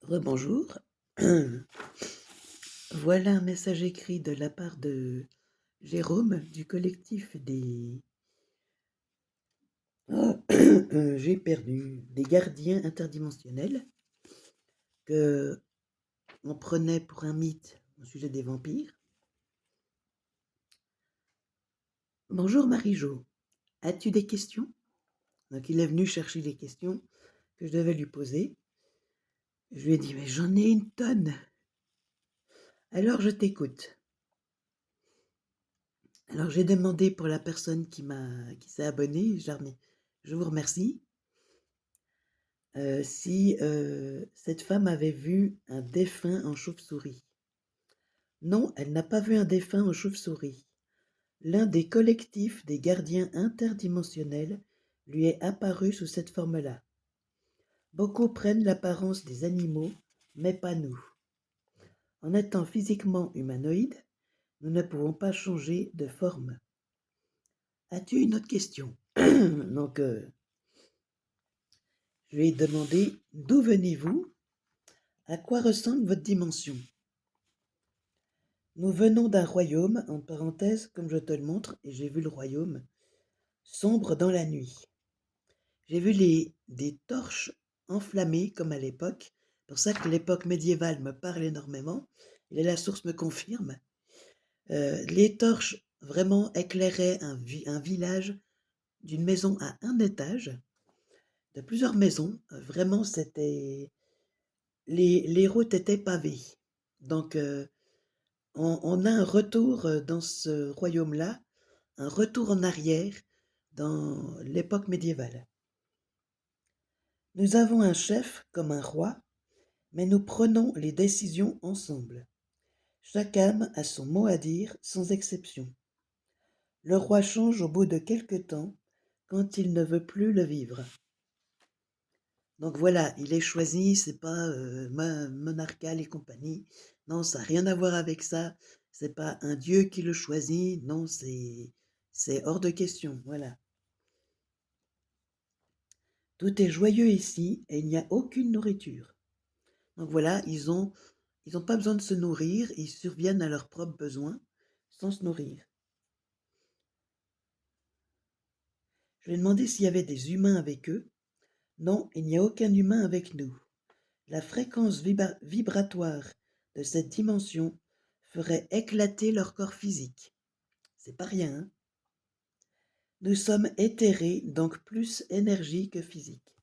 Rebonjour. Voilà un message écrit de la part de Jérôme du collectif des j'ai perdu des gardiens interdimensionnels que on prenait pour un mythe au sujet des vampires. Bonjour Marie-Jo, as-tu des questions? Donc il est venu chercher les questions que je devais lui poser. Je lui ai dit mais j'en ai une tonne. Alors je t'écoute. Alors j'ai demandé pour la personne qui s'est abonnée, je vous remercie. Si cette femme avait vu un défunt en chauve-souris. Non, elle n'a pas vu un défunt en chauve-souris. L'un des collectifs des gardiens interdimensionnels lui est apparu sous cette forme-là. Beaucoup prennent l'apparence des animaux, mais pas nous. En étant physiquement humanoïdes, nous ne pouvons pas changer de forme. As-tu une autre question? Donc, je lui ai demandé d'où venez-vous? À quoi ressemble votre dimension? Nous venons d'un royaume, en parenthèse, comme je te le montre, et j'ai vu le royaume, sombre dans la nuit. J'ai vu des torches enflammées, comme à l'époque. C'est pour ça que l'époque médiévale me parle énormément. Et la source me confirme. Les torches vraiment éclairaient un village d'une maison à un étage, de plusieurs maisons. Vraiment, les routes étaient pavées. Donc, on a un retour dans ce royaume-là, un retour en arrière dans l'époque médiévale. Nous avons un chef comme un roi, mais nous prenons les décisions ensemble. Chaque âme a son mot à dire, sans exception. Le roi change au bout de quelque temps, quand il ne veut plus le vivre. Donc voilà, il est choisi, c'est pas monarcal et compagnie. Non, ça n'a rien à voir avec ça. C'est pas un dieu qui le choisit. Non, c'est hors de question. Voilà. Tout est joyeux ici et il n'y a aucune nourriture. Donc voilà, ils ont pas besoin de se nourrir, ils surviennent à leurs propres besoins sans se nourrir. Je lui ai demandé s'il y avait des humains avec eux. Non, il n'y a aucun humain avec nous. La fréquence vibratoire de cette dimension ferait éclater leur corps physique. C'est pas rien, hein? Nous sommes éthérés, donc plus énergie que physique.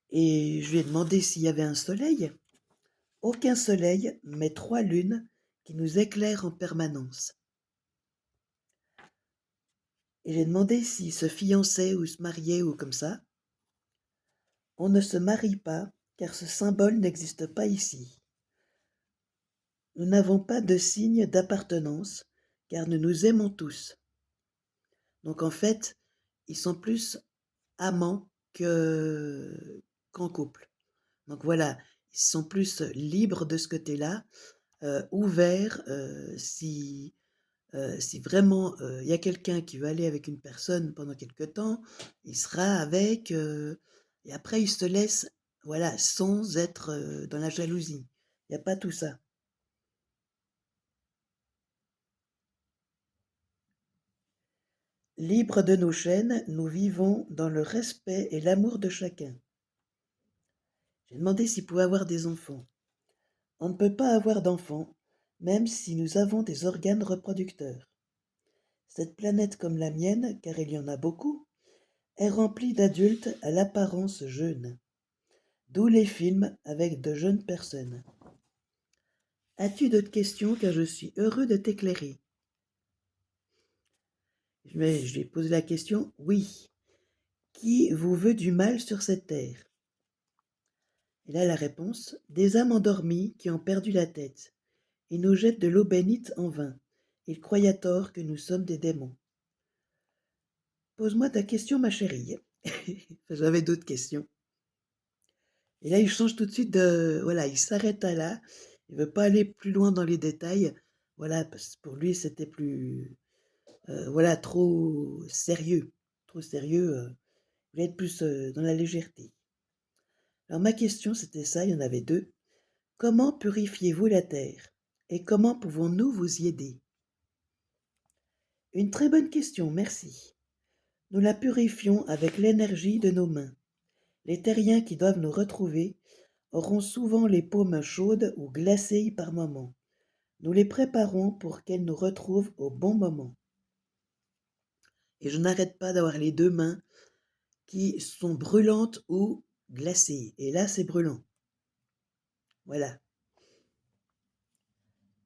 Et je lui ai demandé s'il y avait un soleil. Aucun soleil, mais 3 lunes qui nous éclairent en permanence. Et j'ai demandé s'ils se fiançaient ou se mariaient ou comme ça. On ne se marie pas, car ce symbole n'existe pas ici. Nous n'avons pas de signe d'appartenance, car nous nous aimons tous. Donc en fait, ils sont plus amants qu'en couple. Donc voilà, ils sont plus libres de ce côté-là, ouverts. Si vraiment il y a quelqu'un qui veut aller avec une personne pendant quelque temps, il sera avec, et après il se laisse, voilà, sans être dans la jalousie. Il n'y a pas tout ça. Libres de nos chaînes, nous vivons dans le respect et l'amour de chacun. J'ai demandé s'il pouvait avoir des enfants. On ne peut pas avoir d'enfants, même si nous avons des organes reproducteurs. Cette planète comme la mienne, car il y en a beaucoup, est remplie d'adultes à l'apparence jeune. D'où les films avec de jeunes personnes. As-tu d'autres questions car je suis heureux de t'éclairer? Je lui ai posé la question, oui. Qui vous veut du mal sur cette terre? Et là la réponse, des âmes endormies qui ont perdu la tête. Ils nous jettent de l'eau bénite en vain. Ils croient à tort que nous sommes des démons. Pose-moi ta question, ma chérie. J'avais d'autres questions. Et là, il change tout de suite de... Voilà, il s'arrête à là. Il veut pas aller plus loin dans les détails. Voilà, parce que pour lui, c'était plus... voilà, trop sérieux. Trop sérieux. Il voulait être plus dans la légèreté. Alors ma question, c'était ça, il y en avait 2. Comment purifiez-vous la terre? Et comment pouvons-nous vous y aider? Une très bonne question, merci. Nous la purifions avec l'énergie de nos mains. Les terriens qui doivent nous retrouver auront souvent les paumes chaudes ou glacées par moments. Nous les préparons pour qu'elles nous retrouvent au bon moment. Et je n'arrête pas d'avoir les 2 mains qui sont brûlantes ou glacées. Et là, c'est brûlant. Voilà.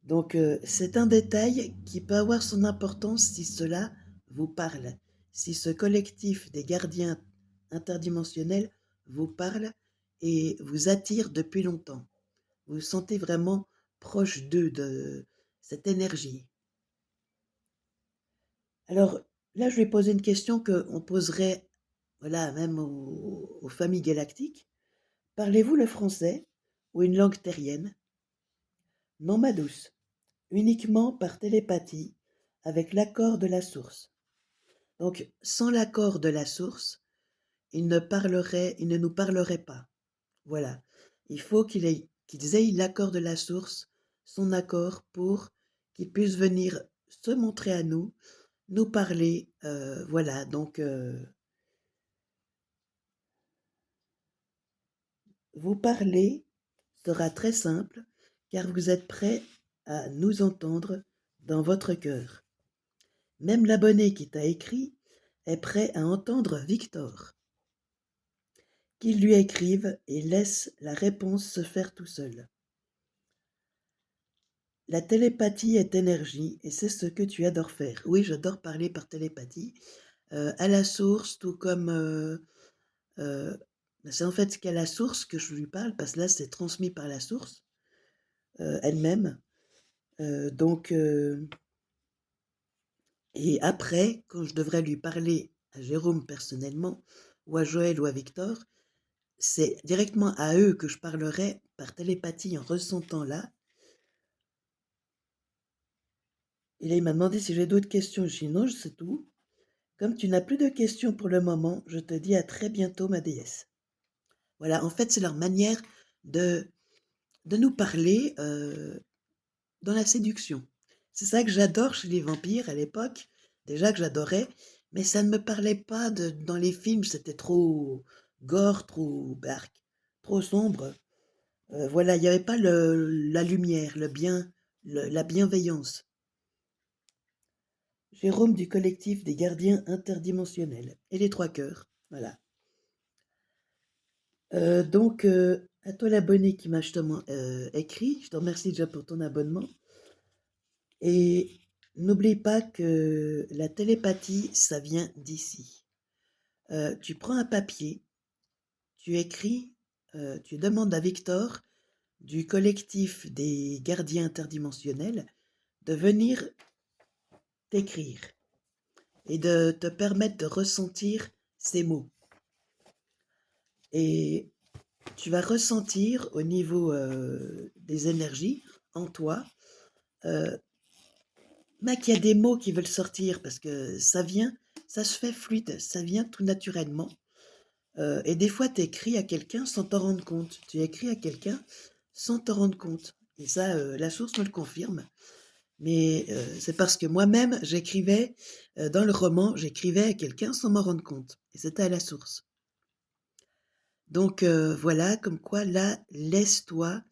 Donc, c'est un détail qui peut avoir son importance si cela vous parle. Si ce collectif des gardiens interdimensionnels vous parle et vous attire depuis longtemps. Vous vous sentez vraiment proche d'eux, de cette énergie. Alors, là, je lui ai posé une question qu'on poserait, voilà, même aux familles galactiques. Parlez-vous le français ou une langue terrienne? Non, ma douce, uniquement par télépathie, avec l'accord de la source. Donc, sans l'accord de la source, il ne nous parlerait pas. Voilà. Il faut qu'ils aient l'accord de la source, son accord pour qu'ils puissent venir se montrer à nous, nous parler. Voilà. Donc, vous parler sera très simple car vous êtes prêt à nous entendre dans votre cœur. Même l'abonné qui t'a écrit est prêt à entendre Victor. Qu'il lui écrive et laisse la réponse se faire tout seul. La télépathie est énergie et c'est ce que tu adores faire. Oui, j'adore parler par télépathie, à la source, tout comme c'est en fait qu'à la source que je lui parle, parce que là c'est transmis par la source elle-même. Donc, et après, quand je devrais lui parler à Jérôme personnellement, ou à Joël ou à Victor, c'est directement à eux que je parlerai par télépathie en ressentant là. Et là, il m'a demandé si j'ai d'autres questions. Je dis non, c'est tout. Comme tu n'as plus de questions pour le moment, je te dis à très bientôt, ma déesse. Voilà, en fait, c'est leur manière de, de nous parler dans la séduction. C'est ça que j'adore chez les vampires à l'époque, déjà que j'adorais, mais ça ne me parlait pas dans les films, c'était trop gore, trop dark, trop sombre. Voilà, il n'y avait pas la lumière, le bien, la bienveillance. Jérôme du collectif des gardiens interdimensionnels et les trois cœurs, voilà. Donc, à toi l'abonné qui m'a justement écrit, je te remercie déjà pour ton abonnement. Et n'oublie pas que la télépathie, ça vient d'ici. Tu prends un papier, tu écris, tu demandes à Victor du collectif des gardiens interdimensionnels de venir t'écrire et de te permettre de ressentir ces mots. Et tu vas ressentir au niveau des énergies en toi qu'il y a des mots qui veulent sortir parce que ça vient, ça se fait fluide, ça vient tout naturellement. Et des fois, tu écris à quelqu'un sans t'en rendre compte. Tu écris à quelqu'un sans t'en rendre compte. Et ça, la source me le confirme. Mais c'est parce que moi-même, j'écrivais, dans le roman, j'écrivais à quelqu'un sans m'en rendre compte. Et c'était à la source. Donc voilà, comme quoi là, laisse-toi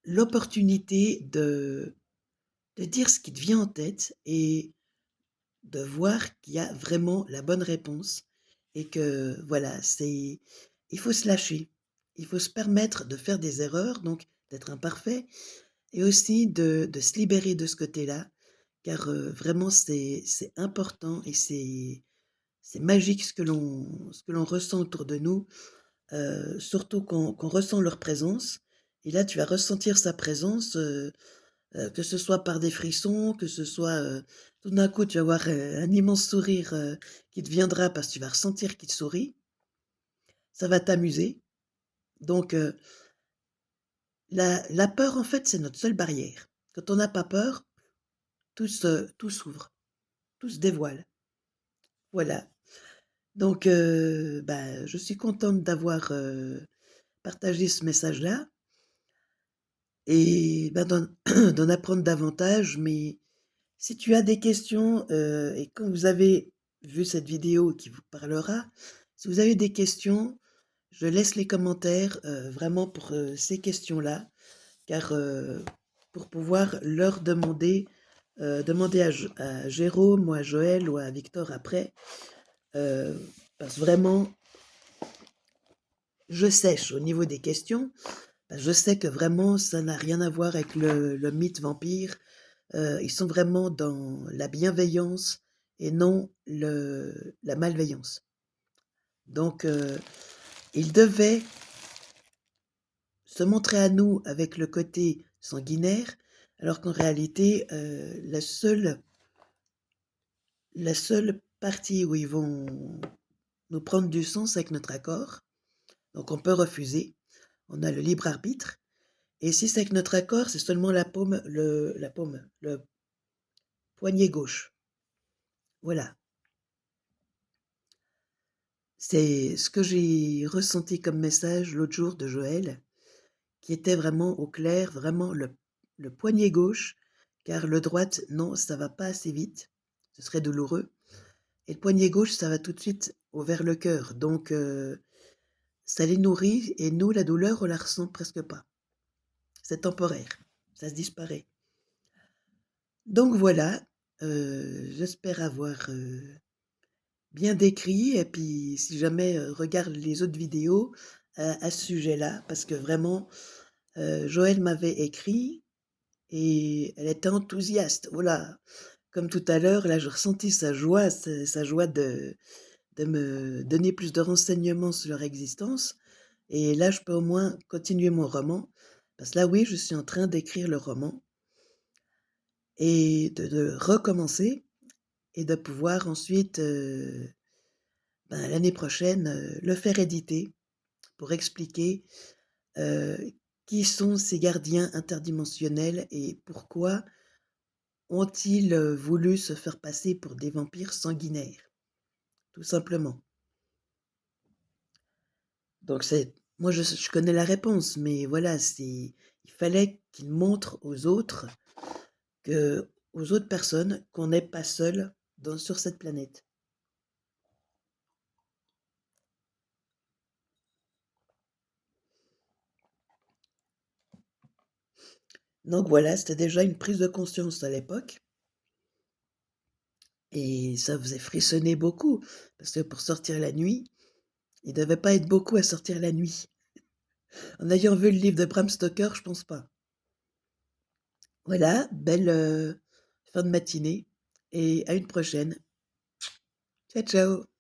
l'opportunité de dire ce qui te vient en tête et de voir qu'il y a vraiment la bonne réponse et que voilà, il faut se lâcher. Il faut se permettre de faire des erreurs, donc d'être imparfait et aussi de se libérer de ce côté-là, car vraiment c'est important et c'est magique ce que l'on ressent autour de nous, surtout qu'on ressent leur présence. Et là, tu vas ressentir sa présence. Que ce soit par des frissons, que ce soit tout d'un coup, tu vas avoir un immense sourire qui te viendra parce que tu vas ressentir qu'il te sourit. Ça va t'amuser. Donc, la peur, en fait, c'est notre seule barrière. Quand on n'a pas peur, tout s'ouvre, tout se dévoile. Voilà. Donc, bah, je suis contente d'avoir partager ce message-là et ben, d'en apprendre davantage. Mais si tu as des questions, et quand vous avez vu cette vidéo qui vous parlera, si vous avez des questions, je laisse les commentaires, vraiment pour, ces questions-là, car, pour pouvoir leur demander à Jérôme ou à Joël ou à Victor après, heu, parce que vraiment, je sèche au niveau des questions. Je sais que vraiment ça n'a rien à voir avec le mythe vampire. Ils sont vraiment dans la bienveillance et non la malveillance. Donc, ils devaient se montrer à nous avec le côté sanguinaire, alors qu'en réalité, la seule partie où ils vont nous prendre du sang, c'est avec notre accord. Donc on peut refuser, on a le libre arbitre. Et si c'est avec notre accord, c'est seulement le poignet gauche. Voilà. C'est ce que j'ai ressenti comme message l'autre jour de Joël, qui était vraiment au clair, vraiment le poignet gauche, car le droite, non, ça va pas assez vite, ce serait douloureux. Et le poignet gauche, ça va tout de suite vers le cœur. Donc, ça les nourrit et nous, la douleur, on la ressent presque pas. C'est temporaire, ça se disparaît. Donc voilà, j'espère avoir, bien décrit et puis si jamais, regarde les autres vidéos, à ce sujet-là parce que vraiment, Joël m'avait écrit et elle était enthousiaste. Voilà, comme tout à l'heure, là, je ressentis sa joie de me donner plus de renseignements sur leur existence et là, je peux au moins continuer mon roman parce que là, oui, je suis en train d'écrire le roman et de recommencer et de pouvoir ensuite, ben, l'année prochaine, le faire éditer pour expliquer, heu, qui sont ces gardiens interdimensionnels et pourquoi ont-ils, voulu se faire passer pour des vampires sanguinaires? Tout simplement. Donc c'est moi je connais la réponse, mais voilà, il fallait qu'ils montrent aux autres personnes qu'on n'est pas seul sur cette planète. Donc voilà, c'était déjà une prise de conscience à l'époque et ça faisait frissonner beaucoup parce que pour sortir la nuit, il devait pas être beaucoup à sortir la nuit. En ayant vu le livre de Bram Stoker, je pense pas. Voilà, belle, fin de matinée et à une prochaine. Ciao, ciao.